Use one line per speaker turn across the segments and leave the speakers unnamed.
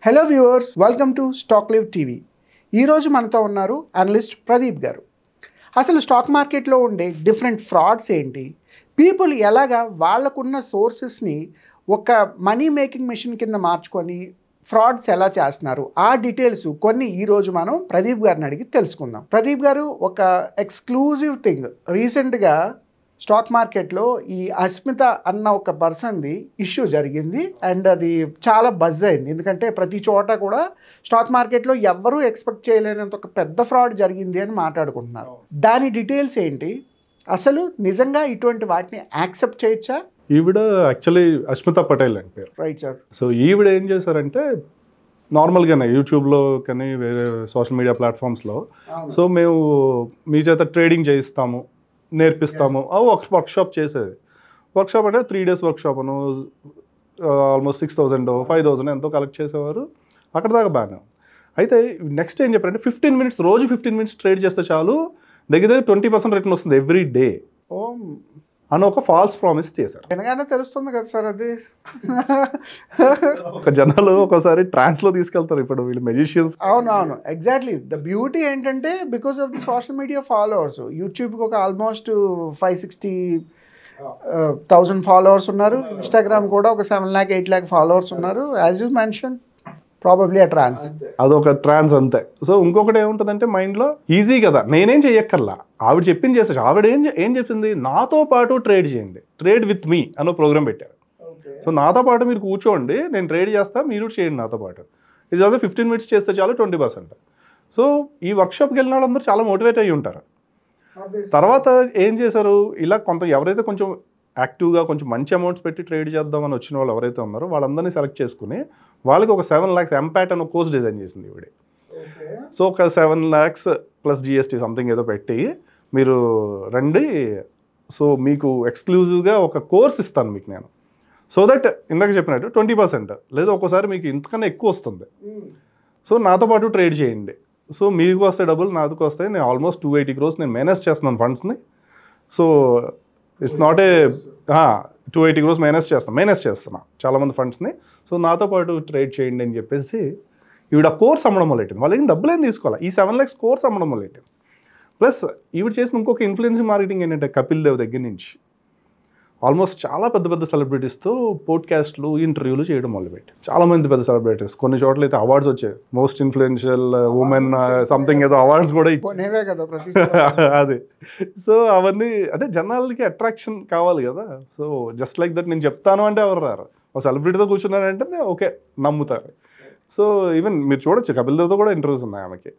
Hello viewers, welcome to stock live TV. ఈరోజు మనతో ఉన్నారు అనలిస్ట్ ప్రదీప్ గారు. అసలు స్టాక్ మార్కెట్లో ఉండే డిఫరెంట్ ఫ్రాడ్స్ ఏంటి, పీపుల్ ఎలాగా వాళ్ళకున్న సోర్సెస్ని ఒక మనీ మేకింగ్ మెషిన్ కింద మార్చుకొని ఫ్రాడ్స్ ఎలా చేస్తున్నారు, ఆ డీటెయిల్స్ కొన్ని ఈరోజు మనం ప్రదీప్ గారిని అడిగి తెలుసుకుందాం. ప్రదీప్ గారు, ఒక ఎక్స్క్లూజివ్ థింగ్ రీసెంట్గా స్టాక్ మార్కెట్లో ఈ అస్మిత అన్న ఒక పర్సన్ది ఇష్యూ జరిగింది అండ్ అది చాలా బజ్ అయింది. ఎందుకంటే ప్రతి చోట కూడా స్టాక్ మార్కెట్లో ఎవ్వరూ ఎక్స్పెక్ట్ చేయలేనంత ఒక పెద్ద ఫ్రాడ్ జరిగింది అని మాట్లాడుకుంటున్నారు. దాని డీటెయిల్స్ ఏంటి, అసలు నిజంగా ఇటువంటి వాటిని యాక్సెప్ట్ చేయొచ్చా?
ఈవిడ యాక్చువల్లీ అస్మిత పటేల్ అని పేరు.
Right sir.
సో ఈవిడ ఏం చేశారంటే నార్మల్గానే యూట్యూబ్లో కానీ వేరే సోషల్ మీడియా ప్లాట్ఫామ్స్లో సో మేము మీ చేత ట్రేడింగ్ చేయిస్తాము, నేర్పిస్తాము ఒక వర్క్షాప్ చేసేది. వర్క్షాప్ అంటే 3 days వర్క్షాప్ అను ఆల్మోస్ట్ 6,000 5,000 ఎంతో కలెక్ట్ చేసేవారు. అక్కడ దాకా బాగానే. అయితే నెక్స్ట్ ఏం చెప్పారంటే 15 minutes రోజు 15 minutes ట్రేడ్ చేస్తే చాలు దగ్గర 20% రిటర్న్ వస్తుంది ఎవ్రీ డే అని ఒక ఫాల్స్ ప్రామిస్ చేశారు.
వినగానే తెలుస్తుంది కదా సార్ అది.
ఒక జనాలు ఒకసారి ట్రాన్స్లో తీసుకెళ్తారు ఇప్పుడు వీళ్ళు మెజిషియన్స్.
అవునవును, ఎగ్జాక్ట్లీ. ద బ్యూటీ ఏంటంటే because of the social media followers, యూట్యూబ్కి ఒక ఆల్మోస్ట్ 560,000 ఫాలోవర్స్ ఉన్నారు. ఇన్స్టాగ్రామ్ కూడా ఒక 7 lakh 8 lakh ఫాలోవర్స్ ఉన్నారు. యాజ్ యూ మెన్షన్ ప్రాబబ్లీ ఆ ట్రాన్స్,
అదొక ట్రాన్స్ అంతే. సో ఇంకొకటి ఏముంటుందంటే మైండ్లో ఈజీ కదా, నేనేం చెయ్యక్కర్లా, ఆవిడ చెప్పింది చేసేసి. ఆవిడ ఏం చెప్పింది, నాతో పాటు ట్రేడ్ చేయండి, ట్రేడ్ విత్ మీ అన్న ప్రోగ్రామ్ పెట్టారు. సో నాతో పాటు మీరు కూర్చోండి, నేను ట్రేడ్ చేస్తా, మీరు చేయండి నాతో పాటు. ఇది అదే 15 minutes చేస్తే చాలు 20%. సో ఈ వర్క్షాప్కి వెళ్ళిన వాళ్ళందరూ చాలా మోటివేట్ అయ్యి ఉంటారు. తర్వాత ఏం చేశారు, ఇలా కొంత ఎవరైతే కొంచెం యాక్టివ్గా కొంచెం మంచి అమౌంట్స్ పెట్టి ట్రేడ్ చేద్దామని వచ్చిన వాళ్ళు ఎవరైతే ఉన్నారో వాళ్ళందరినీ సెలెక్ట్ చేసుకుని వాళ్ళకి ఒక 7 lakhs ఎంపాట్ అని కోర్స్ డిజైన్ చేసింది ఈవిడ. సో ఒక 7 lakhs ప్లస్ GST సంథింగ్ ఏదో పెట్టి మీరు రండి, సో మీకు ఎక్స్క్లూజివ్గా ఒక కోర్స్ ఇస్తాను మీకు నేను, సో దట్ ఇందాక చెప్పినట్టు 20% లేదా ఒక్కోసారి మీకు ఇంతకన్నా ఎక్కువ వస్తుంది. సో నాతో పాటు ట్రేడ్ చేయండి, సో మీకు వస్తే డబ్బులు నాతో వస్తాయి. నేను ఆల్మోస్ట్ 280 crores నేను మేనేజ్ చేస్తున్నాను ఫండ్స్ని. So it's not a 280 crores manage చేస్తున్నా చాలామంది ఫండ్స్ని. సో నాతో పాటు ట్రేడ్ చేయండి అని చెప్పేసి ఈవిడ కోర్స్ అమ్మడం మొదలెట్టింది. వాళ్ళకి డబ్బులు ఏం తీసుకోవాలి, ఈ 7 lakhs కోర్స్ అమ్మడం మొదలెట్టింది. ప్లస్ ఈవిడ చేసిన ఇంకొక ఇన్ఫ్లుయెన్సింగ్ మార్కెటింగ్ ఏంటంటే కపిల్ దేవ్ దగ్గర నుంచి ఆల్మోస్ట్ చాలా పెద్ద పెద్ద సెలబ్రిటీస్తో పోడ్కాస్ట్లు ఇంటర్వ్యూలు చేయడం మొదలుపెట్టి చాలామంది పెద్ద సెలబ్రిటీస్, కొన్ని చోట్ల అయితే అవార్డ్స్ వచ్చాయి, మోస్ట్ ఇన్ఫ్లుయెన్షియల్ ఉమెన్ సంథింగ్ ఏదో అవార్డ్స్ కూడా అది. సో అవన్నీ అంటే జనాలకి అట్రాక్షన్ కావాలి కదా. సో జస్ట్ లైక్ దట్ నేను చెప్తాను అంటే ఎవరు రారు, ఒక సెలబ్రిటీతో కూర్చున్నారంటే ఓకే నమ్ముతారు. సో ఈవెన్ మీరు చూడొచ్చు కపిల్ దేవ్తో కూడా ఇంటర్వ్యూస్ ఉన్నాయి ఆమెకి.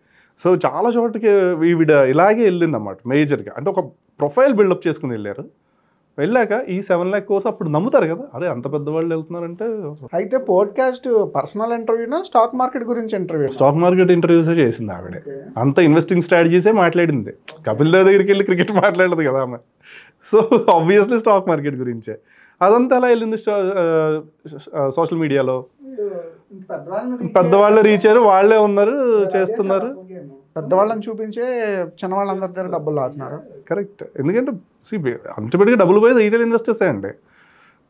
సో చాలా చోటకి ఈవిడ ఇలాగే వెళ్ళింది అన్నమాట మేజర్గా. అంటే ఒక ప్రొఫైల్ బిల్డప్ చేసుకుని వెళ్ళారు. వెళ్ళాక ఈ 7 lakh కోర్స్ అప్పుడు నమ్ముతారు కదా, అరే అంత పెద్దవాళ్ళు వెళ్తున్నారంటే.
అయితే పోడ్కాస్ట్ పర్సనల్ ఇంటర్వ్యూనా, స్టాక్ మార్కెట్ గురించి ఇంటర్వ్యూ?
స్టాక్ మార్కెట్ ఇంటర్వ్యూసే చేసింది ఆవిడ. అంత ఇన్వెస్టింగ్ స్ట్రాటజీసే మాట్లాడింది. కపిల్ దేవ్ దగ్గరికి వెళ్ళి క్రికెట్ మాట్లాడదు కదా ఆమె. సో ఆబ్వియస్లీ స్టాక్ మార్కెట్ గురించే. అదంతా ఎలా వెళ్ళింది సోషల్ మీడియాలో. పెద్దవాళ్ళు రీచ్ అయ్యారు, వాళ్ళే ఉన్నారు చేస్తున్నారు.
పెద్దవాళ్ళని చూపించే చిన్నవాళ్ళందరి దగ్గర డబ్బులు లాగుతున్నారు.
కరెక్ట్. ఎందుకంటే అల్టిమేట్గా డబ్బులు పోయేది రీటైల్ ఇన్వెస్టర్సే అండి.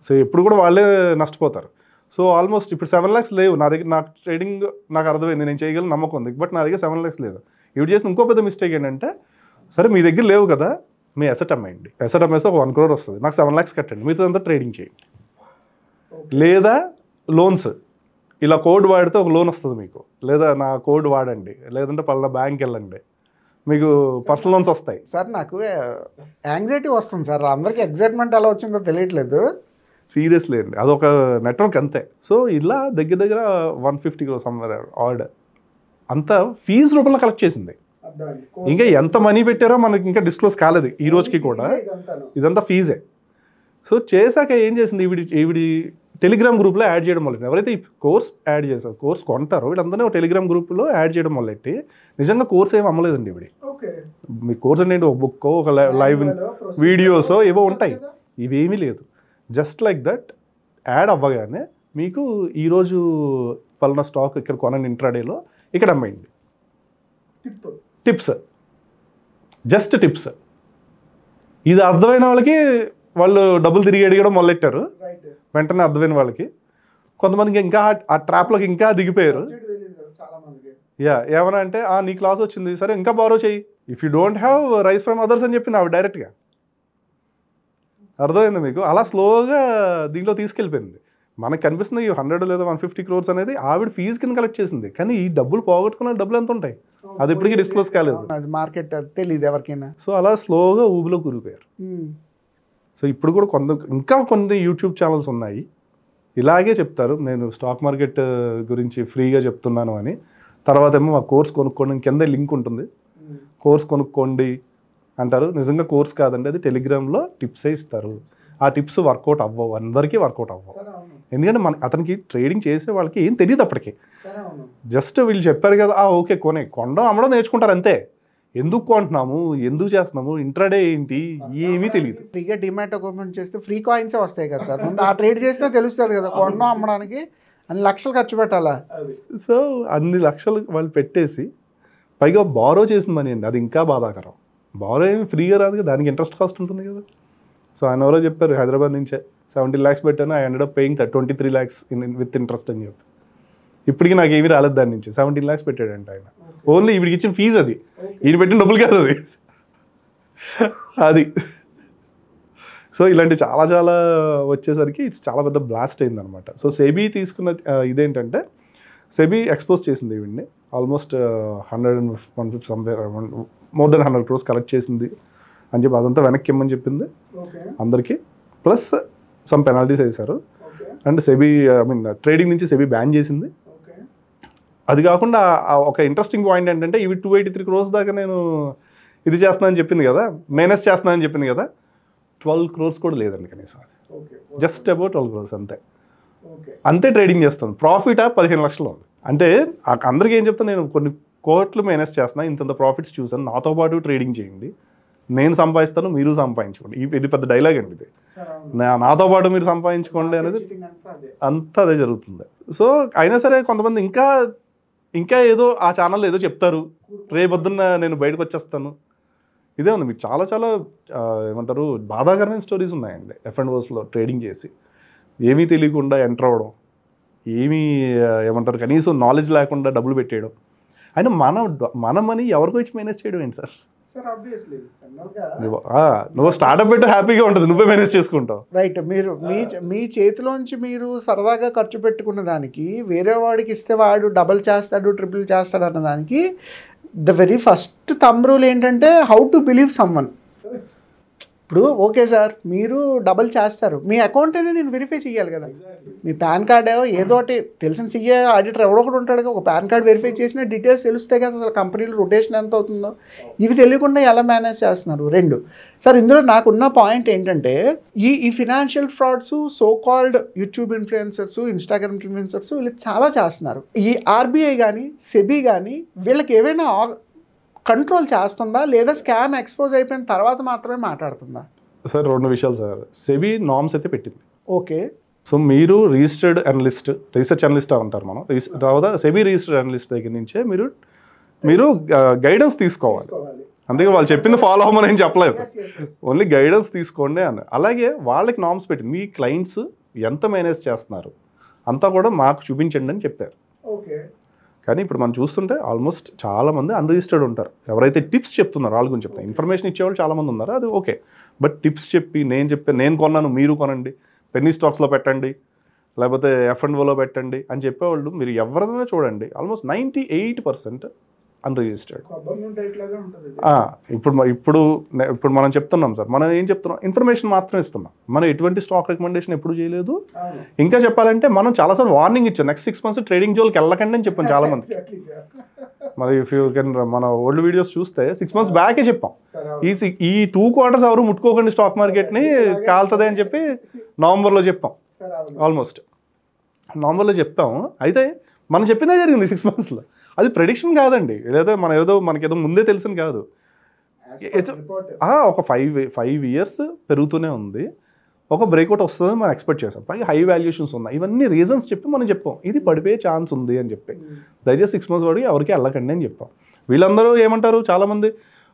సో ఎప్పుడు కూడా వాళ్ళే నష్టపోతారు. సో ఆల్మోస్ట్ ఇప్పుడు 7 lakhs లేవు నా దగ్గర. నాకు ట్రేడింగ్ నాకు అర్థమైంది, నేను చేయగలను నమ్మకం ఉంది, బట్ నా దగ్గర 7 lakhs లేదు. ఇవి చేసిన ఇంకో పెద్ద మిస్టేక్ ఏంటంటే, సరే మీ దగ్గర లేవు కదా, మీ అసెట్ అమ్మేయండి, అసెట్ అమ్మేస్తే ఒక 1 crore వస్తుంది, నాకు 7 lakhs కట్టండి, మీతో అంతా ట్రేడింగ్ చేయండి. లేదా లోన్స్, ఇలా కోడ్ వాడితే ఒక లోన్ వస్తుంది మీకు, లేదా నా కోడ్ వాడండి, లేదంటే పలానా బ్యాంక్ వెళ్ళండి, మీకు పర్సనల్ లోన్స్ వస్తాయి.
సార్ నాకు యాంగ్జైటీ వస్తుంది సార్, అందరికీ ఎగ్జైట్మెంట్ ఎలా వచ్చిందో తెలియట్లేదు.
సీరియస్లీ అండి, అదొక నెట్వర్క్ అంతే. సో ఇలా దగ్గర దగ్గర 150 crores ఆర్డర్ అంతా ఫీజు రూపంలో కలెక్ట్ చేసింది. ఇంకా ఎంత మనీ పెట్టారో మనకి ఇంకా డిస్క్లోజ్ కాలేదు ఈ రోజుకి కూడా, ఇదంతా ఫీజే. సో చేశాక ఏం చేసింది ఈవిడి టెలిగ్రామ్ గ్రూప్లో యాడ్ చేయడం మొదలెట్టి, ఎవరైతే ఈ కోర్స్ యాడ్ చేశారు, కోర్స్ కొంటారో వీళ్ళందరినీ ఒక టెలిగ్రామ్ గ్రూప్లో యాడ్ చేయడం మొదలెట్టి, నిజంగా కోర్స్ ఏమి అమ్మలేదండి ఈవిడి. మీ కోర్స్ అంటే ఒక బుక్, ఒక లైవ్ వీడియోస్ ఏవో ఉంటాయి, ఇవేమీ లేదు. జస్ట్ లైక్ దట్ యాడ్ అవ్వగానే మీకు ఈరోజు పలానా స్టాక్ ఇక్కడ కొనండి ఇంట్రాడేలో, ఇక్కడ అమ్మేయండి. Tips, just tips. ఇది అర్థమైన వాళ్ళకి వాళ్ళు డబ్బులు తిరిగి అడిగడం మొదలెట్టారు. వెంటనే అర్థమైన వాళ్ళకి కొంతమందికి ఇంకా ఆ ట్రాప్లోకి ఇంకా దిగిపోయారు. ఏమన్నా అంటే నీ క్లాస్ వచ్చింది సరే ఇంకా బారో చెయ్యి, if you don't have rice from others అని చెప్పింది ఆవిడ డైరెక్ట్గా. అర్థమైంది మీకు? అలా స్లోగా దీంట్లో తీసుకెళ్ళిపోయింది. మనకు కనిపిస్తుంది ఈ 100 లేదా 150 crores అనేది ఆవిడ ఫీజు కింద కలెక్ట్ చేసింది, కానీ ఈ డబ్బులు పోగొట్టుకున్న డబ్బులు ఎంత ఉంటాయి అది ఇప్పటికీ డిస్క్లోజ్ కాలేదు.
అది మార్కెట్ తెలియదు ఎవరికైనా.
సో అలా స్లోగా ఊబిలో కూలిపోయారు. సో ఇప్పుడు కూడా ఇంకా కొన్ని యూట్యూబ్ ఛానల్స్ ఉన్నాయి ఇలాగే చెప్తారు, నేను స్టాక్ మార్కెట్ గురించి ఫ్రీగా చెప్తున్నాను అని. తర్వాత ఏమో మా కోర్స్ కొనుక్కోండి, కింద లింక్ ఉంటుంది, కోర్స్ కొనుక్కోండి అంటారు. నిజంగా కోర్స్ కాదండి, అది టెలిగ్రామ్లో టిప్సే ఇస్తారు. ఆ టిప్స్ వర్కౌట్ అవ్వవు, అందరికీ వర్కౌట్ అవ్వవు. ఎందుకంటే అతనికి ట్రేడింగ్ చేసే వాళ్ళకి ఏం తెలియదు అప్పటికి. జస్ట్ వీళ్ళు చెప్పారు కదా ఓకే కొండం అమ్మడం నేర్చుకుంటారు అంతే. ఎందుకు కొంటున్నాము, ఎందుకు చేస్తున్నాము, ఇంట్రాడే ఏంటి, ఏమీ తెలియదు.
ఫ్రీగా డిమాట్ ఓపెన్ చేస్తే ఫ్రీ కాయిన్సే వస్తాయి కదా సార్, ముందు ఆ ట్రేడ్ చేసినా తెలుస్తుంది కదా. కొండం అమ్మడానికి అన్ని లక్షలు ఖర్చు పెట్టాలా.
సో అన్ని లక్షలు వాళ్ళు పెట్టేసి పైగా బారో చేసిన మనీ అండి, అది ఇంకా బాధాకరం. బారో ఏమి ఫ్రీగా రాదు కదా, దానికి ఇంట్రెస్ట్ కాస్ట్ ఉంటుంది కదా. సో ఆయన ఎవరో చెప్పారు హైదరాబాద్ నుంచే 17 lakhs పెట్టాను, I ended up paying 23 lakhs with interest అని చెప్పి. ఇప్పటికీ నాకు ఏమీ రాలేదు దాని నుంచి. 17 lakhs పెట్టాడంట ఆయన, ఓన్లీ వీడికి ఇచ్చిన ఫీజు అది, ఈయన పెట్టిన డబ్బులు కాదు అది. అది సో ఇలాంటి చాలా చాలా వచ్చేసరికి ఇట్స్ చాలా పెద్ద బ్లాస్ట్ అయిందనమాట. సో సెబీ తీసుకున్న ఇదేంటంటే సెబీ ఎక్స్పోజ్ చేసింది వీడిని, almost 150 somewhere more than 100 crores collect చేసింది అని చెప్పి అదంతా వెనక్కి ఇమ్మని చెప్పింది అందరికీ. ప్లస్ సమ్ పెనాల్టీస్ వేశారు. అండ్ సెబీ ట్రేడింగ్ నుంచి సెబీ బ్యాన్ చేసింది. అది కాకుండా ఒక ఇంట్రెస్టింగ్ పాయింట్ ఏంటంటే ఇవి 283 crores దాకా నేను ఇది చేస్తున్నానని చెప్పింది కదా, మేనేజ్ చేస్తున్నానని చెప్పింది కదా, 12 crores కూడా లేదండి కనీసం. జస్ట్ అబౌట్ 12 crores అంతే ట్రేడింగ్ చేస్తాను. ప్రాఫిట్ 15 lakhs ఉంది. అంటే అందరికీ ఏం చెప్తాను, నేను కొన్ని కోట్లు మేనేజ్ చేస్తున్నా, ఇంత ప్రాఫిట్స్ చూసాను, నాతో పాటు ట్రేడింగ్ చేయండి, నేను సంపాదిస్తాను మీరు సంపాదించుకోండి. ఇది పెద్ద డైలాగ్ అండి ఇది, నాతో పాటు మీరు సంపాదించుకోండి అనేది అంతా అదే జరుగుతుంది. సో అయినా సరే కొంతమంది ఇంకా ఏదో ఆ ఛానల్లో ఏదో చెప్తారు, రేపొద్దున్న నేను బయటకు వచ్చేస్తాను. ఇదే ఉంది. మీకు చాలా చాలా ఏమంటారు బాధాకరమైన స్టోరీస్ ఉన్నాయండి. F&O'sలో ట్రేడింగ్ చేసి ఏమీ తెలియకుండా ఎంటర్ అవ్వడం, ఏమంటారు కనీసం నాలెడ్జ్ లేకుండా డబ్బులు పెట్టేయడం. అయినా మన మనీ ఎవరికో ఇచ్చి మేనేజ్ చేయడం ఏంటి సార్? నువ్వు స్టార్ట్అప్ పెట్టు, హ్యాపీగా ఉంటుంది, నువ్వే మేనేజ్ చేసుకుంటావు.
రైట్. మీరు మీ చేతిలోంచి మీరు సరదాగా ఖర్చు పెట్టుకున్న దానికి వేరే వాడికి ఇస్తే వాడు డబల్ చేస్తాడు, ట్రిపుల్ చేస్తాడు అన్న దానికి the very first thumb rule ఏంటంటే హౌ టు బిలీవ్ సమ్వన్. ఇప్పుడు ఓకే సార్ మీరు డబల్ చేస్తారు, మీ అకౌంట్ అనేది నేను వెరిఫై చేయాలి కదా. మీ పాన్ కార్డ్ ఏదో ఒకటి తెలిసిన సీఏ ఆడిటర్ ఎవడో ఒకటి ఉంటాడు కదా, ఒక పాన్ కార్డ్ వెరిఫై చేసిన డీటెయిల్స్ తెలుస్తాయి కదా, అసలు కంపెనీలో రొటేషన్ ఎంత అవుతుందో. ఇవి తెలియకుండా ఎలా మేనేజ్ చేస్తున్నారు? 2 సార్ ఇందులో నాకున్న పాయింట్ ఏంటంటే ఈ financial frauds so called YouTube influencers, Instagram influencers వీళ్ళు చాలా చేస్తున్నారు. ఈ ఆర్బీఐ కానీ సెబీ కానీ వీళ్ళకి ఏవైనా కంట్రోల్ చేస్తుందా, లేదా స్కామ్ ఎక్స్పోజ్ అయిపోయిన తర్వాత మాత్రమే మాట్లాడుతుందా?
సార్ 2 విషయాలు సార్. సెబీ నార్మ్స్ అయితే పెట్టింది.
ఓకే.
సో మీరు రిజిస్టర్డ్ అనలిస్ట్, రీసెర్చ్ అనలిస్ట్ అంటారు మనం, తర్వాత సెబీ రిజిస్టర్డ్ అనలిస్ట్ దగ్గర నుంచే మీరు గైడెన్స్ తీసుకోవాలి. అందుకే వాళ్ళు చెప్పింది ఫాలో అవ్వమని ఏం చెప్పలేదు, ఓన్లీ గైడెన్స్ తీసుకోండి అని. అలాగే వాళ్ళకి నార్మ్స్ పెట్టింది, మీ క్లయింట్స్ ఎంత మేనేజ్ చేస్తున్నారు అంతా కూడా మాకు చూపించండి అని చెప్పారు. కానీ ఇప్పుడు మనం చూస్తుంటే ఆల్మోస్ట్ చాలామంది అన్రిజిస్టర్డ్ ఉంటారు. ఎవరైతే టిప్స్ చెప్తున్నారో వాళ్ళ గురించి చెప్తాను, ఇన్ఫర్మేషన్ ఇచ్చేవాళ్ళు చాలామంది ఉన్నారు, అది ఓకే. బట్ టిప్స్ చెప్పి నేను కొన్నాను మీరు కొనండి, పెన్నీ స్టాక్స్లో పెట్టండి, లేకపోతే F&O'లో పెట్టండి అని చెప్పేవాళ్ళు మీరు ఎవరైనా చూడండి ఆల్మోస్ట్ 98% అన్రిజిస్టర్డ్. ఇప్పుడు మనం చెప్తున్నాం సార్, మనం ఏం చెప్తున్నాం, ఇన్ఫర్మేషన్ మాత్రం ఇస్తున్నాం, మనం ఎటువంటి స్టాక్ రికమెండేషన్ ఎప్పుడు చేయలేదు. ఇంకా చెప్పాలంటే మనం చాలాసార్లు వార్నింగ్ ఇచ్చాం, నెక్స్ట్ 6 months ట్రేడింగ్ జోన్కి వెళ్ళకండి అని చెప్పాం చాలా మంది. మరి ఇఫ్ యూ కెన్ మన ఓల్డ్ వీడియోస్ చూస్తే 6 months బ్యాకే చెప్పాం, ఈ 2 quarters ఎవరు ముట్టుకోకండి స్టాక్ మార్కెట్ని కాలుతుంది అని చెప్పి నవంబర్లో చెప్పాం, ఆల్మోస్ట్ నవంబర్లో చెప్పాం. అయితే మనం చెప్పిందే జరిగింది 6 monthsలో. అది ప్రెడిక్షన్ కాదండి, లేదా మనకేదో ముందే తెలిసింది కాదు. ఒక 5 years పెరుగుతూనే ఉంది, ఒక బ్రేక్అవుట్ వస్తుందని మనం ఎక్స్పెక్ట్ చేసాం, పైగా హై వాల్యుయేషన్స్ ఉన్నాయి, ఇవన్నీ రీజన్స్ చెప్పి మనం చెప్పాం ఇది పడిపోయే ఛాన్స్ ఉంది అని చెప్పి. దయచేసి 6 months వాడికి ఎవరికి వెళ్ళకండి అని చెప్పాం. వీళ్ళందరూ ఏమంటారు, చాలామంది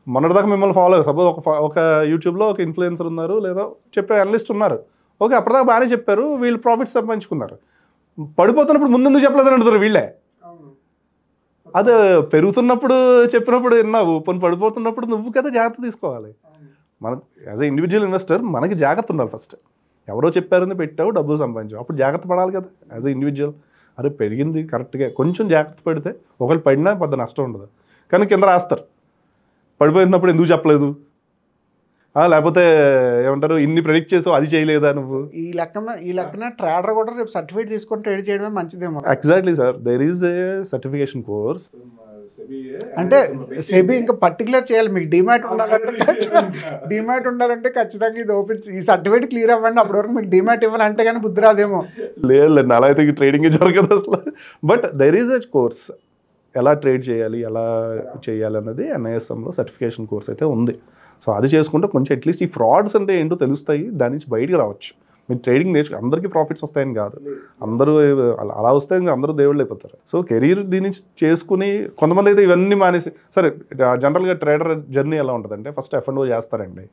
మొన్నటిదాకా మిమ్మల్ని ఫాలో అయ్యారు. సపోజ్ ఒక యూట్యూబ్లో ఒక ఇన్ఫ్లుయెన్సర్ ఉన్నారు, లేదా చెప్పే అనలిస్ట్ ఉన్నారు, ఓకే అప్పటిదాకా బాగానే చెప్పారు, వీళ్ళు ప్రాఫిట్స్ సంపాదించుకున్నారు. పడిపోతున్నప్పుడు ముందెందుకు చెప్పలేదని అడుగుతారు వీళ్ళే. అది పెరుగుతున్నప్పుడు చెప్పినప్పుడు విన్నావు, పని పడిపోతున్నప్పుడు నువ్వు కదా జాగ్రత్త తీసుకోవాలి. మన యాజ్ ఎ ఇండివిజువల్ ఇన్వెస్టర్ మనకి జాగ్రత్త ఉండాలి. ఫస్ట్ ఎవరో చెప్పారని పెట్టావు, డబ్బులు సంపాదించావు, అప్పుడు జాగ్రత్త పడాలి కదా యాజ్ ఎ ఇండివిజువల్. అరే పెరిగింది కరెక్ట్గా కొంచెం జాగ్రత్త పడితే ఒకళ్ళు పడినా పెద్ద నష్టం ఉండదు. కానీ కింద రాస్తారు పడిపోయినప్పుడు ఎందుకు చెప్పలేదు, లేకపోతే ఏమంటారు ఇన్ని ప్రెడిక్ట్ చేసావు అది చేయలేదా నువ్వు.
ఈ లెక్కన ట్రేడర్ కూడా రేపు సర్టిఫికేట్ తీసుకొని ట్రేడ్ చేయడమే మంచిదేమో.
Exactly sir, there is a certification course.
అంటే సెబీ ఇంకా పర్టికులర్ చేయాలి. మీకు డిమాట్ ఉండాలంటే ఖచ్చితంగా ఇది ఓపెన్, ఈ సర్టిఫికేట్ క్లియర్ అవ్వండి, అప్పటి వరకు మీకు డిమాట్ ఇవ్వాలంటే కానీ బుద్ధి రాదేమో.
లేదు అలా అయితే ట్రేడింగ్ జరగదు అసలు. But there is a course, ఎలా ట్రేడ్ చేయాలి ఎలా చేయాలి అన్నది NISMలో సర్టిఫికేషన్ కోర్స్ అయితే ఉంది. సో అది చేసుకుంటే కొంచెం అట్లీస్ట్ ఈ ఫ్రాడ్స్ అంటే ఏంటో తెలుస్తాయి, దాని నుంచి బయటకు రావచ్చు. మీరు ట్రేడింగ్ అందరికీ ప్రాఫిట్స్ వస్తాయని కాదు, అందరూ అలా వస్తే ఇంకా అందరూ దేవుళ్ళు అయిపోతారు. సో కెరీర్ దీన్ని చేసుకుని కొంతమంది అయితే ఇవన్నీ మానేసి, సరే జనరల్గా ట్రేడర్ జర్నీ ఎలా ఉంటుందంటే ఫస్ట్ F&O చేస్తారండి,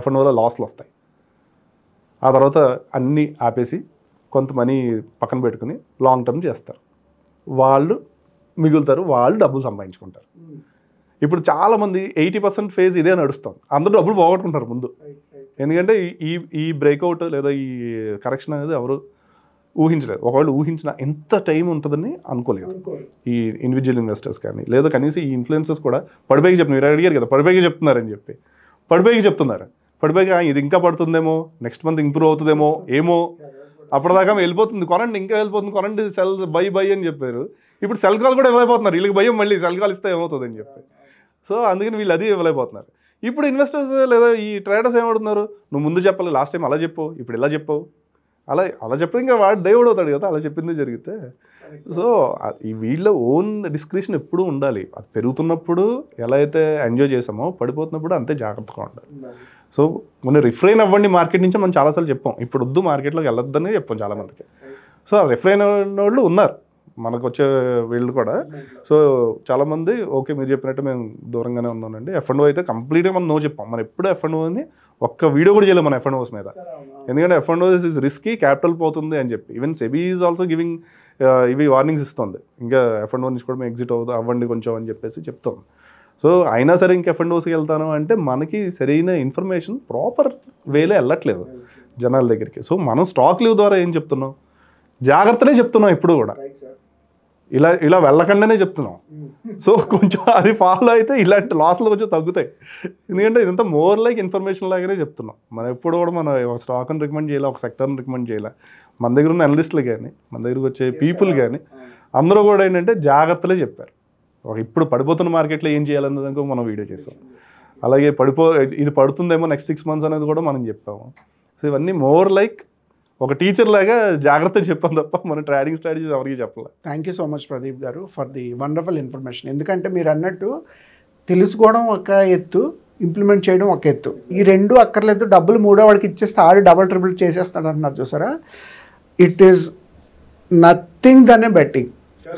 F&Oలో లాస్లు వస్తాయి, ఆ తర్వాత అన్నీ ఆపేసి కొంత మనీ పక్కన పెట్టుకుని లాంగ్ టర్మ్ చేస్తారు, వాళ్ళు మిగులుతారు, వాళ్ళు డబ్బులు సంపాదించుకుంటారు. ఇప్పుడు చాలామంది 80% ఫేజ్ ఇదే నడుస్తుంది, అందరూ డబ్బులు పోగొట్టుకుంటారు ముందు. ఎందుకంటే ఈ బ్రేక్అవుట్ లేదా ఈ కరెక్షన్ అనేది ఎవరు ఊహించలేదు. ఒకవేళ ఊహించిన ఎంత టైం ఉంటుందని అనుకోలేదు ఈ ఇండివిజువల్ ఇన్వెస్టర్స్ కానీ, లేదా కనీసం ఈ ఇన్ఫ్లుయెన్సర్స్ కూడా పడిపోయి చెప్తున్నారు. మీరు అడిగారు కదా పడిపోయి చెప్తున్నారని చెప్పి, పడిపోయి చెప్తున్నారు, పడిపోయి ఇది ఇంకా పడుతుందేమో, నెక్స్ట్ మంత్ ఇంప్రూవ్ అవుతుందేమో ఏమో, అప్పటిదాకా వెళ్ళిపోతుంది కొనండి, ఇంకా వెళ్ళిపోతుంది కొనండి, సెల్ బై అని చెప్పారు. ఇప్పుడు సెల్ కాల్ కూడా ఇవ్వలేకపోతున్నారు, వీళ్ళకి భయం మళ్ళీ సెల్ కాల్ ఇస్తే ఏమవుతుంది అని చెప్పి. సో అందుకని వీళ్ళు అది ఇవ్వలేకపోతున్నారు. ఇప్పుడు ఇన్వెస్టర్స్ లేదా ఈ ట్రేడర్స్ ఏమడుతున్నారు, నువ్వు ముందు చెప్పాలి, లాస్ట్ టైం అలా చెప్పు, ఇప్పుడు ఇలా చెప్పవు, అలా చెప్తే ఇంకా వాడు డైవర్డ్ అవుతాడు కదా, అలా చెప్పింది జరిగితే. సో ఈ వీళ్ళ ఓన్ డిస్క్రిప్షన్ ఎప్పుడూ ఉండాలి. అది పెరుగుతున్నప్పుడు ఎలా అయితే ఎంజాయ్ చేసామో పడిపోతున్నప్పుడు అంతే జాగ్రత్తగా ఉండాలి. సో మనం రిఫ్రైన్ అవ్వండి మార్కెట్ నుంచి మనం చాలాసార్లు చెప్పాం, ఇప్పుడు వద్దు మార్కెట్లోకి వెళ్ళొద్దని చెప్పాం చాలామందికి. సో ఆ రిఫ్రైన్ అయిన వాళ్ళు ఉన్నారు మనకు వచ్చే వీళ్ళు కూడా. సో చాలామంది ఓకే మీరు చెప్పినట్టు మేము దూరంగానే ఉన్నానండి, F&O అయితే కంప్లీట్గా మనం నో చెప్పాం. మనం ఎప్పుడు F&Oని ఒక్క వీడియో కూడా చేయలేము మన F&Os మీద, ఎందుకంటే F&Os ఇస్ రిస్కీ, క్యాపిటల్ పోతుంది అని చెప్పి. Even SEBI is also giving ఇవి వార్నింగ్స్ ఇస్తుంది, ఇంకా F&O నుంచి కూడా మేము ఎగ్జిట్ అవ్వండి కొంచెం అని చెప్పేసి చెప్తాం. సో అయినా సరే ఇంకా F&Osకి వెళ్తాను అంటే మనకి సరైన ఇన్ఫర్మేషన్ ప్రాపర్ వేలో వెళ్ళట్లేదు జనాల దగ్గరికి. సో మనం స్టాక్ లీవ్ ద్వారా ఏం చెప్తున్నాం, జాగ్రత్తనే చెప్తున్నాం ఎప్పుడు కూడా, ఇలా వెళ్ళకుండానే చెప్తున్నాం. సో కొంచెం అది ఫాలో అయితే ఇలాంటి లాస్లు కొంచెం తగ్గుతాయి. ఎందుకంటే ఇదంతా మోర్ లైక్ ఇన్ఫర్మేషన్ లాగానే చెప్తున్నాం. మనం ఎప్పుడు కూడా మనం ఒక స్టాక్ని రికమెండ్ చేయాలి, ఒక సెక్టర్ని రికమెండ్ చేయాలి. మన దగ్గర ఉన్న అనలిస్టులు కానీ మన దగ్గరకు వచ్చే పీపుల్ కానీ అందరూ కూడా ఏంటంటే జాగ్రత్తలే చెప్పారు. ఇప్పుడు పడిపోతున్న మార్కెట్లో ఏం చేయాలన్నదానికి మనం వీడియో చేస్తాం. అలాగే ఇది పడుతుందేమో నెక్స్ట్ 6 months అనేది కూడా మనం చెప్పాము. సో ఇవన్నీ మోర్ లైక్ ఒక టీచర్ లాగా జాగ్రత్త చెప్పాను తప్ప మన ట్రేడింగ్ స్ట్రాటజీస్ ఎవరికి చెప్పాలి.
Thank you so much Pradeep గారు ఫర్ ది వండర్ఫుల్ ఇన్ఫర్మేషన్. ఎందుకంటే మీరు అన్నట్టు తెలుసుకోవడం ఒక ఎత్తు, ఇంప్లిమెంట్ చేయడం ఒక ఎత్తు, ఈ రెండు అక్కర్లేదు. డబ్బులు మూడో వాడికి ఇచ్చేస్తే ఆడు డబుల్ ట్రిపుల్ చేసేస్తాడు అంటున్నారు చూసారా. It is nothing than a betting.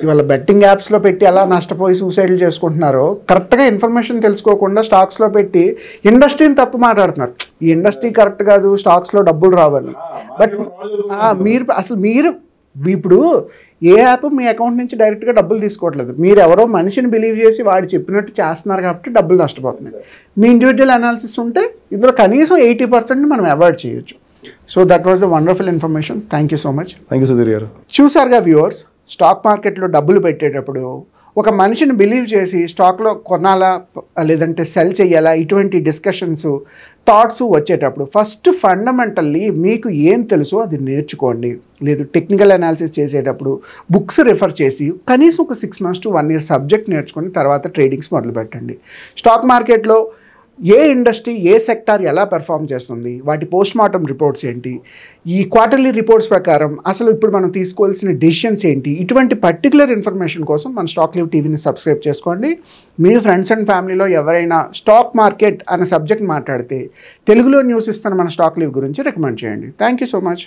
ఇవాళ బెట్టింగ్ యాప్స్లో పెట్టి ఎలా నష్టపోయి సూసైడ్లు చేసుకుంటున్నారో, కరెక్ట్గా ఇన్ఫర్మేషన్ తెలుసుకోకుండా స్టాక్స్లో పెట్టి ఇండస్ట్రీని తప్పు మాట్లాడుతున్నారు. ఈ ఇండస్ట్రీ కరెక్ట్ కాదు, స్టాక్స్లో డబ్బులు రావని. బట్ మీరు ఇప్పుడు ఏ యాప్ మీ అకౌంట్ నుంచి డైరెక్ట్గా డబ్బులు తీసుకోవట్లేదు, మీరు ఎవరో మనిషిని బిలీవ్ చేసి వాడు చెప్పినట్టు చేస్తున్నారు కాబట్టి డబ్బులు నష్టపోతున్నాయి. మీ ఇండివిజువల్ అనాలిసిస్ ఉంటే ఇందులో కనీసం 80% మనం అవాయిడ్ చేయొచ్చు. So that was the wonderful information. Thank you so much.
Thank you Sudheer గారు.
చూసారుగా వ్యూవర్స్, స్టాక్ మార్కెట్లో డబ్బులు పెట్టేటప్పుడు ఒక మనిషిని బిలీవ్ చేసి స్టాక్లో కొనాలా లేదంటే సెల్ చేయాలా, ఇటువంటి డిస్కషన్స్ థాట్స్ వచ్చేటప్పుడు ఫస్ట్ ఫండమెంటల్లీ మీకు ఏం తెలుసో అది నేర్చుకోండి. లేదు టెక్నికల్ అనాలిసిస్ చేసేటప్పుడు బుక్స్ రిఫర్ చేసి కనీసం ఒక 6 months to 1 year సబ్జెక్ట్ నేర్చుకొని తర్వాత ట్రేడింగ్స్ మొదలు పెట్టండి. స్టాక్ మార్కెట్లో ఏ ఇండస్ట్రీ ఏ సెక్టార్ ఎలా పెర్ఫామ్ చేస్తుంది, వాటి పోస్ట్ మార్టం రిపోర్ట్స్ ఏంటి, ఈ క్వార్టర్లీ రిపోర్ట్స్ ప్రకారం అసలు ఇప్పుడు మనం తీసుకోవాల్సిన డెసిషన్స్ ఏంటి, ఇటువంటి పర్టికులర్ ఇన్ఫర్మేషన్ కోసం మన స్టాక్ లీవ్ టీవీని సబ్స్క్రైబ్ చేసుకోండి. మీ ఫ్రెండ్స్ అండ్ ఫ్యామిలీలో ఎవరైనా స్టాక్ మార్కెట్ అనే సబ్జెక్ట్ మాట్లాడితే తెలుగులో న్యూస్ ఇస్తున్న మన స్టాక్ లీవ్ గురించి రికమెండ్ చేయండి. Thank you so much.